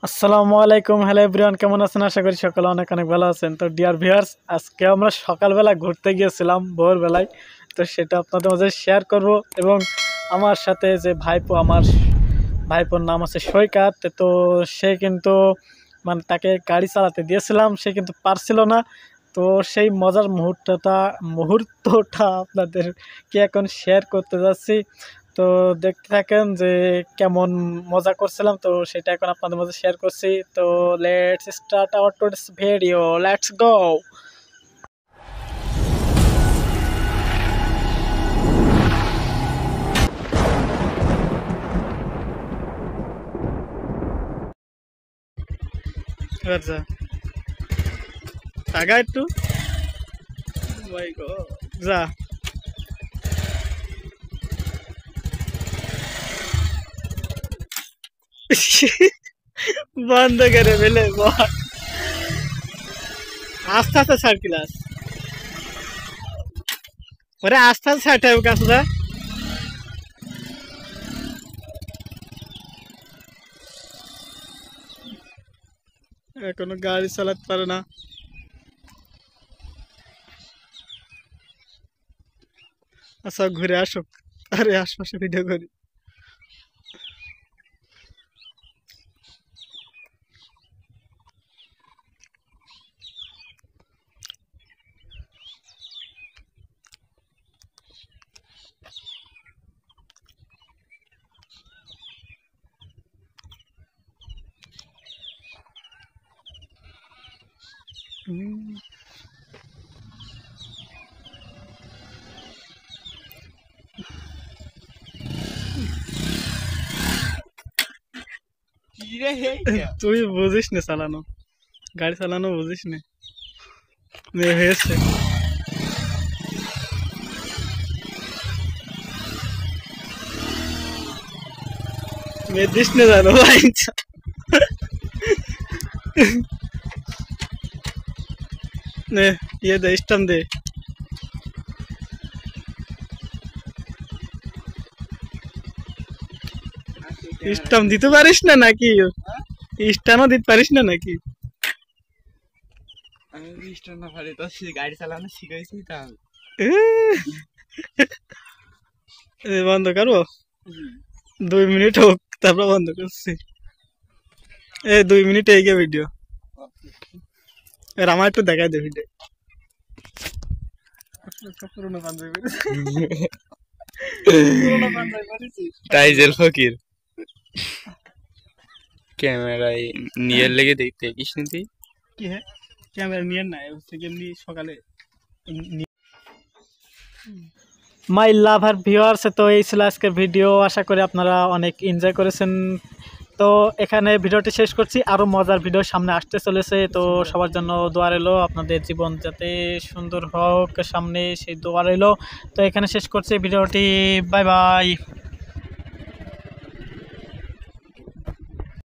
আসসালামু আলাইকুম, hello everyone, কেমন আছেন? আশা করি সকলে অনেক অনেক ভালো আছেন। তো ডিয়ার ভিউয়ার্স, আজকে আমরা সকালবেলা ঘুরতে গিয়েছিলাম ভোরবেলায়। তো সেটা আপনাদের মাঝে শেয়ার করব। এবং আমার সাথে যে আমার ভাইপোর নাম আছে সৈকত। তো সে কিন্তু মানে তাকে গাড়ি চালাতে দিয়েছিলাম, সে কিন্তু পারছিল না। তো সেই মজার মুহূর্তটা আপনাদেরকে এখন শেয়ার করতে যাচ্ছি। তো দেখতে থাকেন যে কেমন মজা করছিলাম, তো সেটা এখন আপনাদের মাঝে শেয়ার করছি। তো let's start our today's video, let's go. আচ্ছা, আগা একটু মাই গড, যা বন্ধ করে ফেলে বল। আস্তে আস্তে ছাড় ক্লাস, ওরে আস্তে আস্তে ছাড়তে হবে কাজটা। এখনো গাড়ি চালাতে পারে না। আচ্ছা ঘুরে আসুক, আরে আশপাশে ভিডিও করি। তুই বুঝিস না চালানো, গাড়ি চালানো বুঝিস না, মেয়ে হয়েছে। মেয়ে দিস না জানো ভাই, নে ইয়ে দে, স্টাম দে। স্টাম দিতে পারিস না নাকি? স্টানও দিতে পারিস না নাকি? আমি স্টার না পারি তো গাড়ি চালানো শিখাইছি তা। বন্ধ করবো, 2 মিনিট হোক তারপর বন্ধ করছি। 2 মিনিট এই গে ভিডিও, আমার একটু দেখাই দে ভিডিও। টাইজেল ফকির ক্যামেরায় নিয়ে লেগে দেখতে কিসনি তুই কি হ্যাঁ, ক্যামেরা নিয়ে নাই হচ্ছে এমনি সকালে। মাই লাভার ভিউয়ার্স, তো এই ছিল আজকের ভিডিও। আশা করি আপনারা অনেক এনজয় করেছেন। তো এখানে ভিডিওটি শেষ করছি, আরও মজার ভিডিও সামনে আসতে চলেছে। তো সবার জন্য দোয়া রইলো, আপনাদের জীবন যাতে সুন্দর হোক সামনে, সেই দোয়া রইলো। তো এখানে শেষ করছি ভিডিওটি, বাই বাই।